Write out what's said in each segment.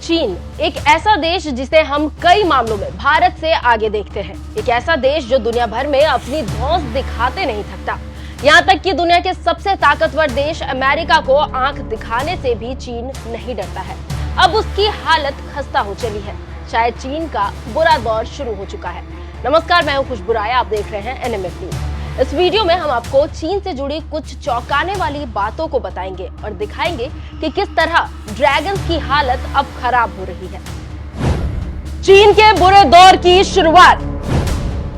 चीन एक ऐसा देश जिसे हम कई मामलों में भारत से आगे देखते हैं। एक ऐसा देश जो दुनिया भर में अपनी धौंस दिखाते नहीं थकता। यहाँ तक कि दुनिया के सबसे ताकतवर देश अमेरिका को आंख दिखाने से भी चीन नहीं डरता है। अब उसकी हालत खस्ता हो चली है। शायद चीन का बुरा दौर शुरू हो चुका है। नमस्कार, मैं हूँ खुशबू राय, आप देख रहे हैं NMF न्यूज। इस वीडियो में हम आपको चीन से जुड़ी कुछ चौंकाने वाली बातों को बताएंगे और दिखाएंगे कि किस तरह ड्रैगन्स की हालत अब खराब हो रही है। चीन के बुरे दौर की शुरुआत,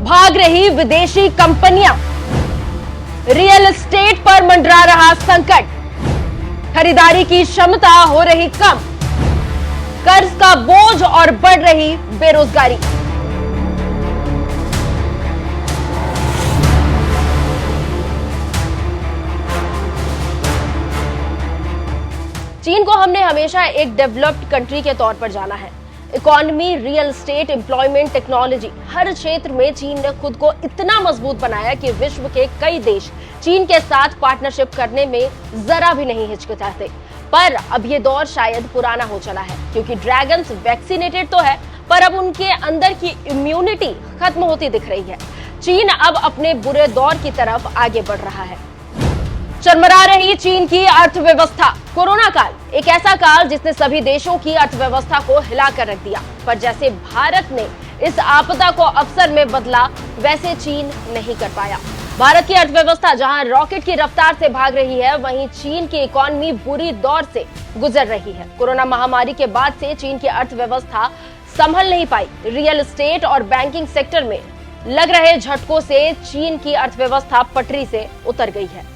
भाग रही विदेशी कंपनियां, रियल एस्टेट पर मंडरा रहा संकट, खरीदारी की क्षमता हो रही कम, कर्ज का बोझ और बढ़ रही बेरोजगारी। चीन को हमने हमेशा एक डेवलप्ड कंट्री के तौर पर जाना है। Economy, real estate, employment, technology, हर क्षेत्र में चीन ने खुद को इतना मजबूत बनाया कि विश्व के कई देश चीन के साथ पार्टनरशिप करने में जरा भी नहीं हिचकिचाते। पर अब ये दौर शायद पुराना हो चला है, क्योंकि ड्रैगन्स वैक्सीनेटेड तो है, पर अब उनके अंदर की इम्यूनिटी खत्म होती दिख रही है। चीन अब अपने बुरे दौर की तरफ आगे बढ़ रहा है। चरमरा रही चीन की अर्थव्यवस्था। कोरोना काल एक ऐसा काल जिसने सभी देशों की अर्थव्यवस्था को हिलाकर रख दिया, पर जैसे भारत ने इस आपदा को अवसर में बदला, वैसे चीन नहीं कर पाया। भारत की अर्थव्यवस्था जहां रॉकेट की रफ्तार से भाग रही है, वहीं चीन की इकोनॉमी बुरी दौर से गुजर रही है। कोरोना महामारी के बाद से चीन की अर्थव्यवस्था संभल नहीं पाई। रियल एस्टेट और बैंकिंग सेक्टर में लग रहे झटकों से चीन की अर्थव्यवस्था पटरी से उतर गई है।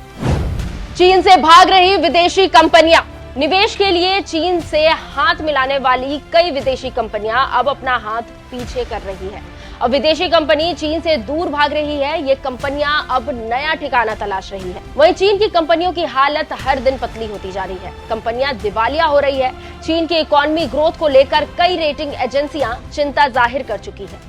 चीन से भाग रही विदेशी कंपनियां। निवेश के लिए चीन से हाथ मिलाने वाली कई विदेशी कंपनियां अब अपना हाथ पीछे कर रही है। अब विदेशी कंपनी चीन से दूर भाग रही है। ये कंपनियां अब नया ठिकाना तलाश रही है। वहीं चीन की कंपनियों की हालत हर दिन पतली होती जा रही है। कंपनियां दिवालिया हो रही है। चीन की इकोनॉमी ग्रोथ को लेकर कई रेटिंग एजेंसियां चिंता जाहिर कर चुकी है।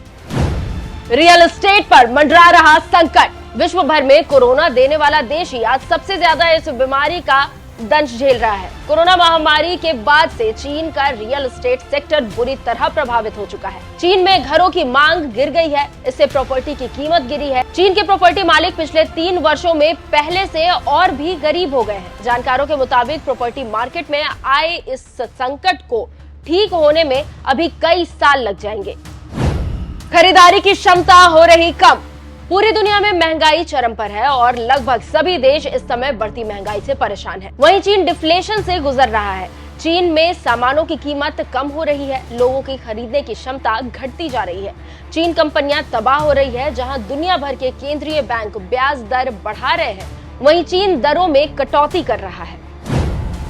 रियल एस्टेट पर मंडरा रहा संकट। विश्व भर में कोरोना देने वाला देश ही आज सबसे ज्यादा इस बीमारी का दंश झेल रहा है। कोरोना महामारी के बाद से चीन का रियल एस्टेट सेक्टर बुरी तरह प्रभावित हो चुका है। चीन में घरों की मांग गिर गई है, इससे प्रॉपर्टी की कीमत गिरी है। चीन के प्रॉपर्टी मालिक पिछले 3 वर्षों में पहले से और भी गरीब हो गए हैं। जानकारों के मुताबिक प्रॉपर्टी मार्केट में आए इस संकट को ठीक होने में अभी कई साल लग जाएंगे। खरीदारी की क्षमता हो रही कम। पूरी दुनिया में महंगाई चरम पर है और लगभग सभी देश इस समय बढ़ती महंगाई से परेशान हैं। वहीं चीन डिफ्लेशन से गुजर रहा है। चीन में सामानों की कीमत कम हो रही है, लोगों की खरीदने की क्षमता घटती जा रही है। चीन कंपनियां तबाह हो रही है। जहां दुनिया भर के केंद्रीय बैंक ब्याज दर बढ़ा रहे हैं, वहीं चीन दरों में कटौती कर रहा है।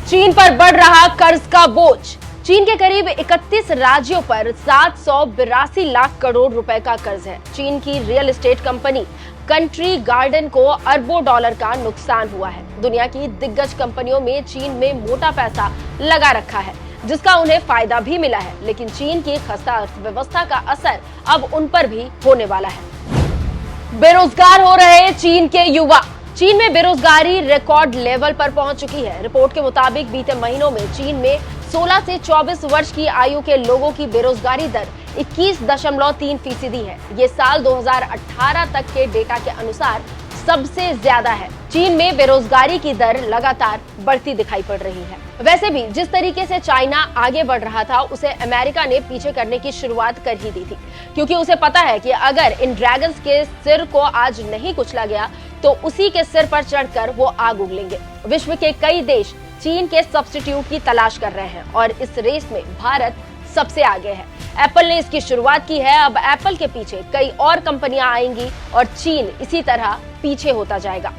चीन पर बढ़ रहा कर्ज का बोझ। चीन के करीब 31 राज्यों पर 782 लाख करोड़ रुपए का कर्ज है। चीन की real estate company country garden को अरबों डॉलर का नुकसान हुआ है। दुनिया की दिग्गज कंपनियों में चीन में मोटा पैसा लगा रखा है, जिसका उन्हें फायदा भी मिला है, लेकिन चीन की खस्ता अर्थव्यवस्था का असर अब उन पर भी होने वाला है। बेरोजगार हो रहे चीन के युवा। चीन में बेरोजगारी रिकॉर्ड लेवल पर पहुंच चुकी है। रिपोर्ट के मुताबिक बीते महीनों में चीन में 16 से 24 वर्ष की आयु के लोगों की बेरोजगारी दर 21.3% है। ये साल 2018 तक के डेटा के अनुसार सबसे ज्यादा है। चीन में बेरोजगारी की दर लगातार बढ़ती दिखाई पड़ रही है। वैसे भी जिस तरीके से चाइना आगे बढ़ रहा था, उसे अमेरिका ने पीछे करने की शुरुआत कर ही दी थी, क्योंकि उसे पता है कि अगर इन ड्रैगन्स के सिर को आज नहीं कुचला गया तो उसी के सिर पर चढ़कर वो आग उगलेंगे। विश्व के कई देश चीन के सब्स्टिट्यूट की तलाश कर रहे हैं और इस रेस में भारत सबसे आगे है। एप्पल ने इसकी शुरुआत की है। अब एप्पल के पीछे कई और कंपनियां आएंगी और चीन इसी तरह पीछे होता जाएगा।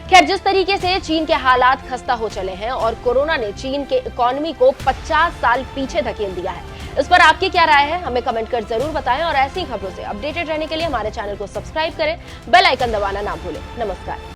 खैर, जिस तरीके से चीन के हालात खस्ता हो चले हैं और कोरोना ने चीन के इकोनॉमी को 50 साल पीछे धकेल दिया है, इस पर आपकी क्या राय है, हमें कमेंट कर जरूर बताएं और ऐसी खबरों से अपडेटेड रहने के लिए हमारे चैनल को सब्सक्राइब करें, बेल आइकन दबाना ना भूलें। नमस्कार।